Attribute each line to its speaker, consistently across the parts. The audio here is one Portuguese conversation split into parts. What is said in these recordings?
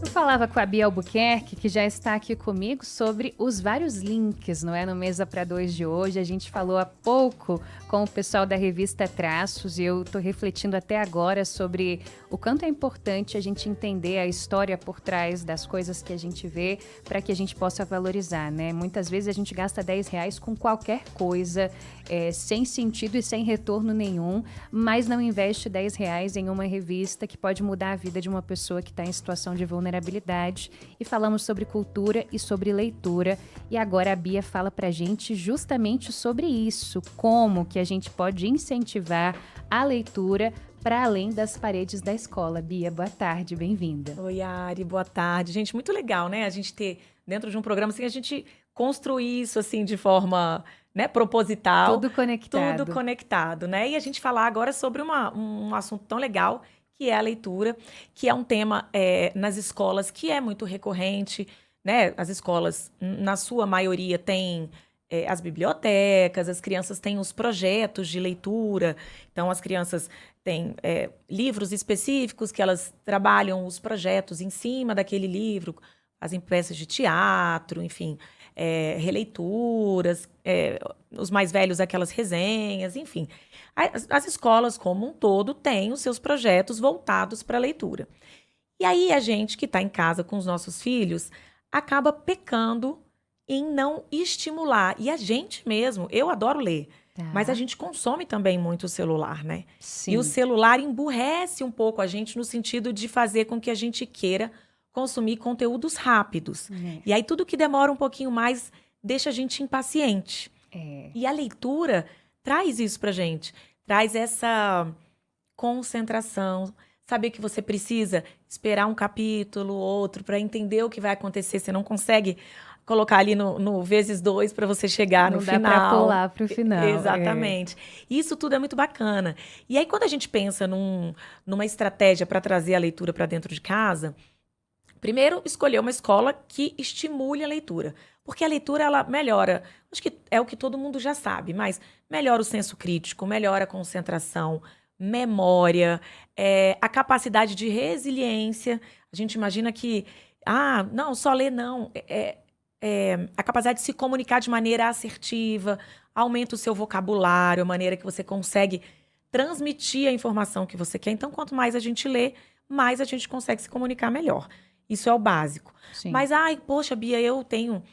Speaker 1: Eu falava com a Bia Albuquerque, que já está aqui comigo, sobre os vários links, não é? No Mesa para Dois de hoje. A gente falou há pouco com o pessoal da revista Traços e eu estou refletindo até agora sobre o quanto é importante a gente entender a história por trás das coisas que a gente vê para que a gente possa valorizar, né? Muitas vezes a gente gasta R$10 com qualquer coisa, sem sentido e sem retorno nenhum, mas não investe R$10 em uma revista que pode mudar a vida de uma pessoa que está em situação de vulnerabilidade. E falamos sobre cultura e sobre leitura. E agora a Bia fala pra gente justamente sobre isso, como que a gente pode incentivar a leitura para além das paredes da escola. Bia, boa tarde, bem-vinda.
Speaker 2: Oi, Ari, boa tarde. Gente, muito legal, né? A gente ter dentro de um programa assim, a gente construir isso assim de forma, né, proposital.
Speaker 1: Tudo conectado.
Speaker 2: Tudo conectado, né? E a gente falar agora sobre um assunto tão legal, que é a leitura, que é um tema nas escolas que é muito recorrente, né? As escolas, na sua maioria, têm as bibliotecas, as crianças têm os projetos de leitura, então as crianças têm livros específicos que elas trabalham os projetos em cima daquele livro, fazem peças de teatro, enfim, releituras, os mais velhos aquelas resenhas, enfim. As escolas como um todo têm os seus projetos voltados para a leitura. E aí a gente que está em casa com os nossos filhos acaba pecando em não estimular. E a gente mesmo, eu adoro ler, mas a gente consome também muito o celular, né?
Speaker 1: Sim.
Speaker 2: E o celular emburrece um pouco a gente no sentido de fazer com que a gente queira consumir conteúdos rápidos. E aí tudo que demora um pouquinho mais deixa a gente impaciente. E a leitura traz isso pra gente, traz essa concentração, saber que você precisa esperar um capítulo, outro, para entender o que vai acontecer. Você não consegue colocar ali no vezes 2 para você chegar no final.
Speaker 1: Não dá para pular para o final.
Speaker 2: Exatamente. Isso tudo é muito bacana. E aí, quando a gente pensa numa estratégia para trazer a leitura para dentro de casa, primeiro, escolher uma escola que estimule a leitura. Porque a leitura, ela melhora, acho que é o que todo mundo já sabe, mas melhora o senso crítico, melhora a concentração, memória, a capacidade de resiliência. A gente imagina que, não, só ler não. A capacidade de se comunicar de maneira assertiva, aumenta o seu vocabulário, a maneira que você consegue transmitir a informação que você quer. Então, quanto mais a gente lê, mais a gente consegue se comunicar melhor. Isso é o básico.
Speaker 1: Sim.
Speaker 2: Mas, poxa, Bia, eu tenho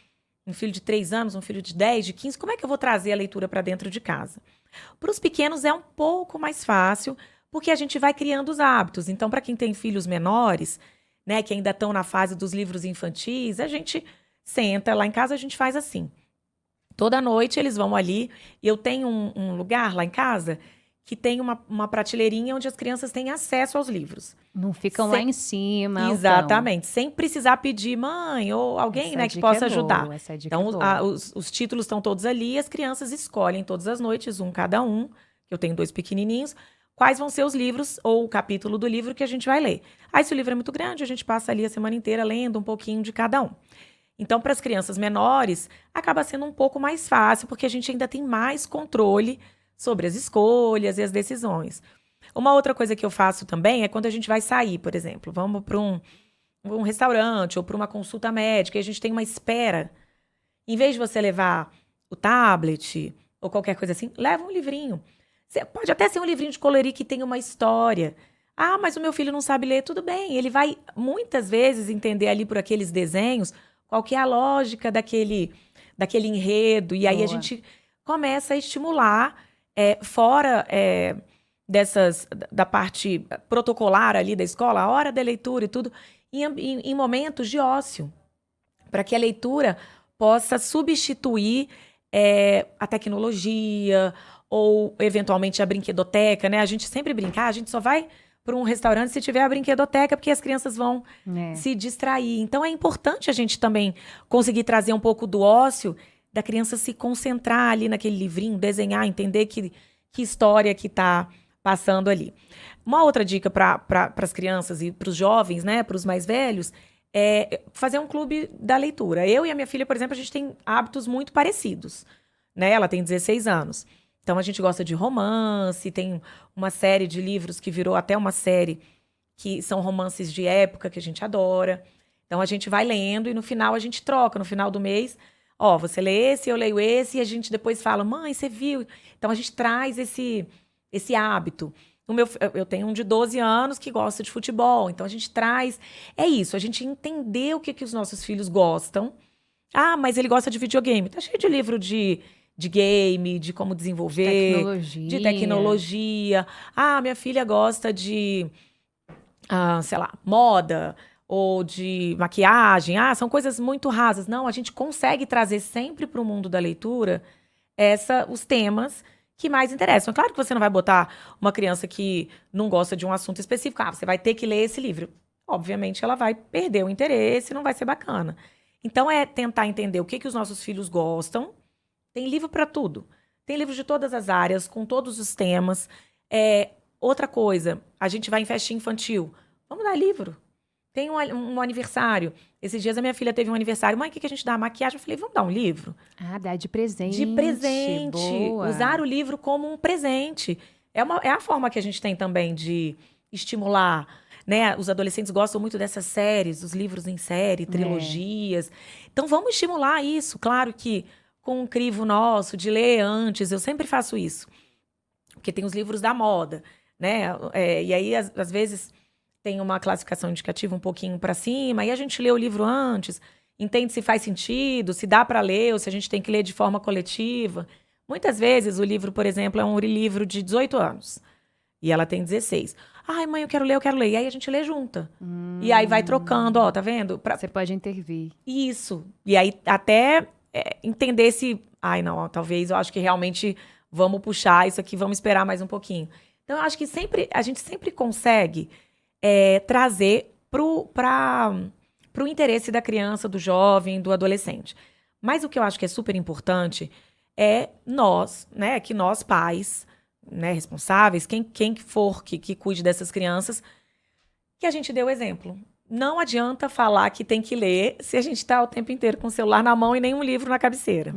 Speaker 2: um filho de 3 anos, um filho de 10, de 15, como é que eu vou trazer a leitura para dentro de casa? Para os pequenos é um pouco mais fácil, porque a gente vai criando os hábitos. Então, para quem tem filhos menores, né, que ainda estão na fase dos livros infantis, a gente senta, lá em casa a gente faz assim. Toda noite eles vão ali, e eu tenho um lugar lá em casa que tem uma prateleirinha onde as crianças têm acesso aos livros.
Speaker 1: Não ficam lá em cima.
Speaker 2: Exatamente, sem precisar pedir mãe ou alguém, né, que possa ajudar. Então, os títulos estão todos ali, as crianças escolhem todas as noites, um cada um, que eu tenho 2 pequenininhos, quais vão ser os livros ou o capítulo do livro que a gente vai ler. Aí, se o livro é muito grande, a gente passa ali a semana inteira lendo um pouquinho de cada um. Então, para as crianças menores, acaba sendo um pouco mais fácil, porque a gente ainda tem mais controle sobre as escolhas e as decisões. Uma outra coisa que eu faço também é quando a gente vai sair, por exemplo, vamos para um restaurante ou para uma consulta médica e a gente tem uma espera. Em vez de você levar o tablet ou qualquer coisa assim, leva um livrinho. Pode até ser um livrinho de colorir que tem uma história. Mas o meu filho não sabe ler, tudo bem. Ele vai, muitas vezes, entender ali por aqueles desenhos qual que é a lógica daquele enredo. E aí a gente começa a estimular, fora da parte protocolar ali da escola, a hora da leitura e tudo, em momentos de ócio, para que a leitura possa substituir a tecnologia ou, eventualmente, a brinquedoteca, né? A gente sempre brinca, a gente só vai para um restaurante se tiver a brinquedoteca, porque as crianças vão se distrair. Então, é importante a gente também conseguir trazer um pouco do ócio, da criança se concentrar ali naquele livrinho, desenhar, entender que história que está passando ali. Uma outra dica para as crianças e para os jovens, né, para os mais velhos, é fazer um clube da leitura. Eu e a minha filha, por exemplo, a gente tem hábitos muito parecidos, né? Ela tem 16 anos. Então, a gente gosta de romance, tem uma série de livros que virou até uma série que são romances de época que a gente adora. Então, a gente vai lendo e no final a gente troca. No final do mês, ó, você lê esse, eu leio esse, e a gente depois fala, mãe, você viu? Então, a gente traz esse hábito. Eu tenho um de 12 anos que gosta de futebol, então a gente traz... É isso, a gente entender o que os nossos filhos gostam. Ah, mas ele gosta de videogame. Tá cheio de livro de game, de como desenvolver. De tecnologia. Ah, minha filha gosta de, sei lá, moda ou de maquiagem. Ah, são coisas muito rasas. Não, a gente consegue trazer sempre para o mundo da leitura os temas que mais interessam. Claro que você não vai botar uma criança que não gosta de um assunto específico. Ah, você vai ter que ler esse livro. Obviamente, ela vai perder o interesse, não vai ser bacana. Então, é tentar entender o que os nossos filhos gostam. Tem livro para tudo. Tem livro de todas as áreas, com todos os temas. Outra coisa, a gente vai em festinha infantil. Vamos dar livro. Tem um aniversário. Esses dias a minha filha teve um aniversário. Mãe, o que a gente dá? Maquiagem? Eu falei, vamos dar um livro?
Speaker 1: Ah, dá de presente.
Speaker 2: De presente.
Speaker 1: Boa.
Speaker 2: Usar o livro como um presente. É a forma que a gente tem também de estimular, né? Os adolescentes gostam muito dessas séries, os livros em série, trilogias. Então, vamos estimular isso. Claro que com um crivo nosso de ler antes, eu sempre faço isso. Porque tem os livros da moda, né? E aí, às vezes, tem uma classificação indicativa um pouquinho para cima, e a gente lê o livro antes, entende se faz sentido, se dá para ler, ou se a gente tem que ler de forma coletiva. Muitas vezes, o livro, por exemplo, é um livro de 18 anos, e ela tem 16. Ai, mãe, eu quero ler. E aí a gente lê junta. E aí vai trocando, ó, tá vendo?
Speaker 1: Você pode intervir.
Speaker 2: Isso. E aí até entender se... Ai, não, ó, talvez eu acho que realmente vamos puxar isso aqui, vamos esperar mais um pouquinho. Então, eu acho que a gente sempre consegue trazer pro interesse da criança, do jovem, do adolescente. Mas o que eu acho que é super importante é nós, né, que nós pais, né, responsáveis, quem for que cuide dessas crianças, que a gente dê o exemplo. Não adianta falar que tem que ler se a gente está o tempo inteiro com o celular na mão e nenhum livro na cabeceira.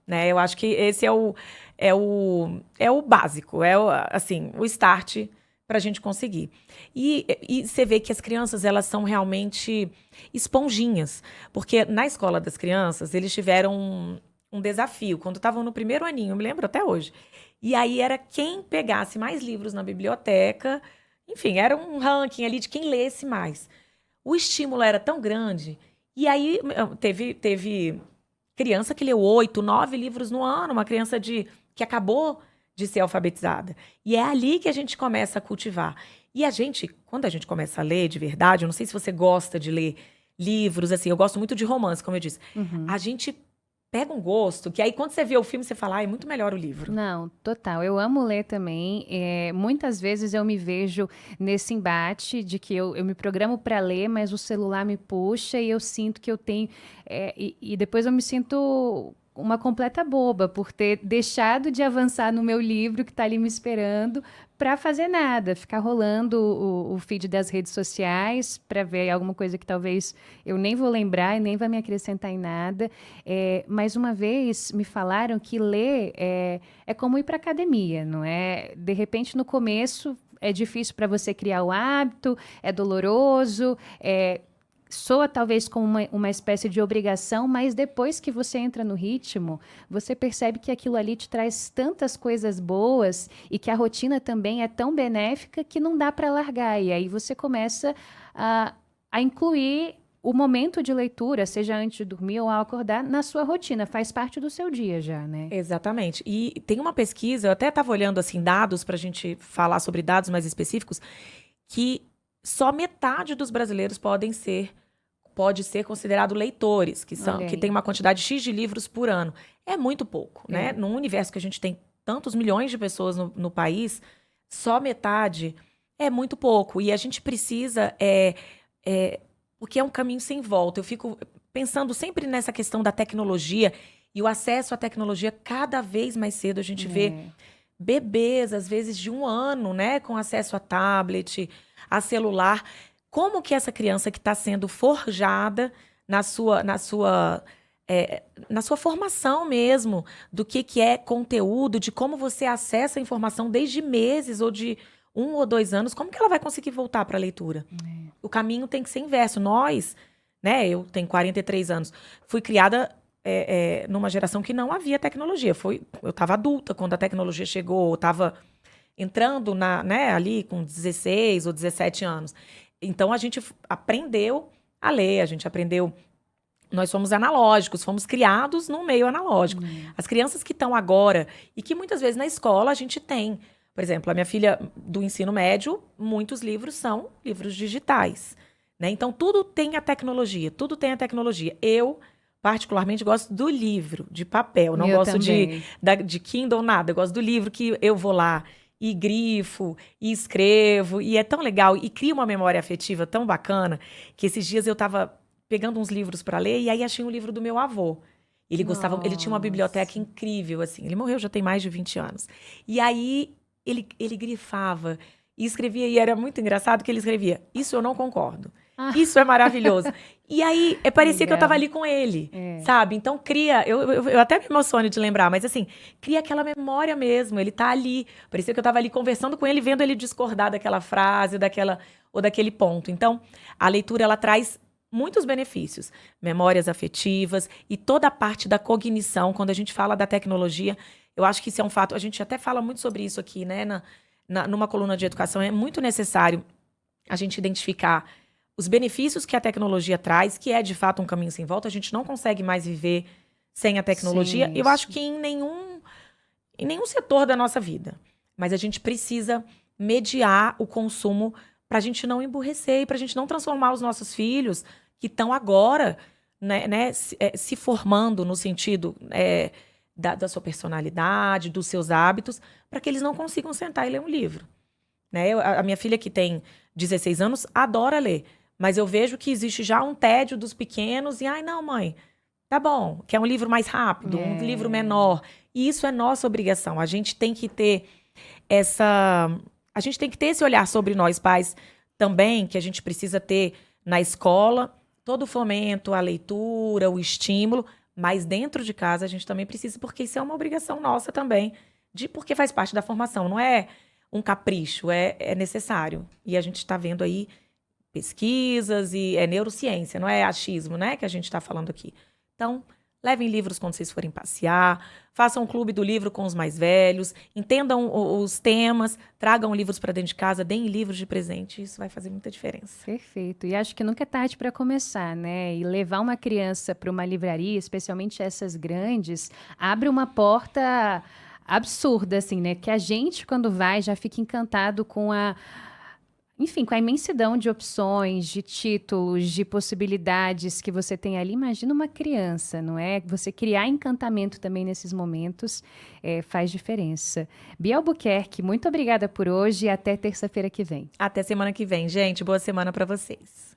Speaker 2: Né? Eu acho que esse é o básico, assim, o start para a gente conseguir. E você vê que as crianças, elas são realmente esponjinhas, porque na escola das crianças, eles tiveram um desafio, quando estavam no primeiro aninho, eu me lembro até hoje. E aí era quem pegasse mais livros na biblioteca, enfim, era um ranking ali de quem lesse mais. O estímulo era tão grande, e aí teve criança que leu 8, 9 livros no ano, uma criança que acabou de ser alfabetizada. E é ali que a gente começa a cultivar. E quando a gente começa a ler de verdade, eu não sei se você gosta de ler livros, assim, eu gosto muito de romance, como eu disse. A gente pega um gosto, que aí quando você vê o filme, você fala, é muito melhor o livro.
Speaker 1: Não, total. Eu amo ler também. Muitas vezes eu me vejo nesse embate de que eu me programo para ler, mas o celular me puxa e eu sinto que eu tenho... e depois eu me sinto uma completa boba por ter deixado de avançar no meu livro que está ali me esperando para fazer nada, ficar rolando o feed das redes sociais para ver alguma coisa que talvez eu nem vou lembrar e nem vai me acrescentar em nada. Mais uma vez me falaram que ler é como ir para academia, não é? De repente, no começo, é difícil para você criar o hábito, é doloroso, soa talvez como uma espécie de obrigação, mas depois que você entra no ritmo, você percebe que aquilo ali te traz tantas coisas boas e que a rotina também é tão benéfica que não dá para largar. E aí você começa a incluir o momento de leitura, seja antes de dormir ou ao acordar, na sua rotina. Faz parte do seu dia já, né?
Speaker 2: Exatamente. E tem uma pesquisa, eu até estava olhando assim, dados para a gente falar sobre dados mais específicos, que só metade dos brasileiros pode ser considerado leitores, que tem uma quantidade X de livros por ano. É muito pouco, né? Num universo que a gente tem tantos milhões de pessoas no país, só metade é muito pouco. E a gente precisa, porque é um caminho sem volta. Eu fico pensando sempre nessa questão da tecnologia e o acesso à tecnologia cada vez mais cedo. A gente vê bebês, às vezes, de 1 ano, né? Com acesso a tablet, a celular. Como que essa criança que está sendo forjada na sua formação mesmo, do que é conteúdo, de como você acessa a informação desde meses ou de 1 ou 2 anos, como que ela vai conseguir voltar para a leitura? O caminho tem que ser inverso. Nós, né? Eu tenho 43 anos. Fui criada numa geração que não havia tecnologia. Eu estava adulta quando a tecnologia chegou, eu estava entrando né, ali com 16 ou 17 anos. Então, a gente aprendeu a ler, a gente aprendeu... Nós somos analógicos, fomos criados num meio analógico. As crianças que estão agora, e que muitas vezes na escola a gente tem... Por exemplo, a minha filha do ensino médio, muitos livros são livros digitais, né? Então, tudo tem a tecnologia, tudo tem a tecnologia. Eu, particularmente, gosto do livro, de papel. Não gosto de Kindle, nada. Eu gosto do livro que eu vou lá e grifo, e escrevo, e é tão legal. E cria uma memória afetiva tão bacana, que esses dias eu estava pegando uns livros para ler, e aí achei um livro do meu avô. Ele gostava, ele tinha uma biblioteca incrível, assim. Ele morreu já tem mais de 20 anos. E aí... Ele grifava e escrevia, e era muito engraçado que ele escrevia: isso eu não concordo, isso é maravilhoso. E aí, parecia que eu estava ali com ele, sabe? Então, cria... Eu até me emociono de lembrar, mas assim, cria aquela memória mesmo, ele tá ali. Parecia que eu estava ali conversando com ele, vendo ele discordar daquela frase, ou daquele ponto. Então, a leitura, ela traz muitos benefícios. Memórias afetivas e toda a parte da cognição. Quando a gente fala da tecnologia... Eu acho que isso é um fato. A gente até fala muito sobre isso aqui, né? Numa coluna de educação, é muito necessário a gente identificar os benefícios que a tecnologia traz, que é, de fato, um caminho sem volta. A gente não consegue mais viver sem a tecnologia. Sim, eu acho que em nenhum setor da nossa vida. Mas a gente precisa mediar o consumo para a gente não emburrecer e para a gente não transformar os nossos filhos, que estão agora, né, se formando no sentido... Da sua personalidade, dos seus hábitos, para que eles não consigam sentar e ler um livro. Né? A minha filha, que tem 16 anos, adora ler, mas eu vejo que existe já um tédio dos pequenos e, ai, não, mãe, tá bom, quer um livro mais rápido, um livro menor. E isso é nossa obrigação. A gente tem que ter esse olhar sobre nós, pais, também, que a gente precisa ter na escola, todo o fomento, a leitura, o estímulo. Mas dentro de casa a gente também precisa, porque isso é uma obrigação nossa também, porque faz parte da formação, não é um capricho, é necessário. E a gente está vendo aí pesquisas e é neurociência, não é achismo, né, que a gente está falando aqui. Então, levem livros quando vocês forem passear, façam um clube do livro com os mais velhos, entendam os temas, tragam livros para dentro de casa, deem livros de presente, isso vai fazer muita diferença.
Speaker 1: Perfeito. E acho que nunca é tarde para começar, né? E levar uma criança para uma livraria, especialmente essas grandes, abre uma porta absurda, assim, né? Que a gente, quando vai, já fica encantado com enfim, com a imensidão de opções, de títulos, de possibilidades que você tem ali. Imagina uma criança, não é? Você criar encantamento também nesses momentos faz diferença. Bia Albuquerque, muito obrigada por hoje e até terça-feira que vem.
Speaker 2: Até semana que vem, gente. Boa semana para vocês.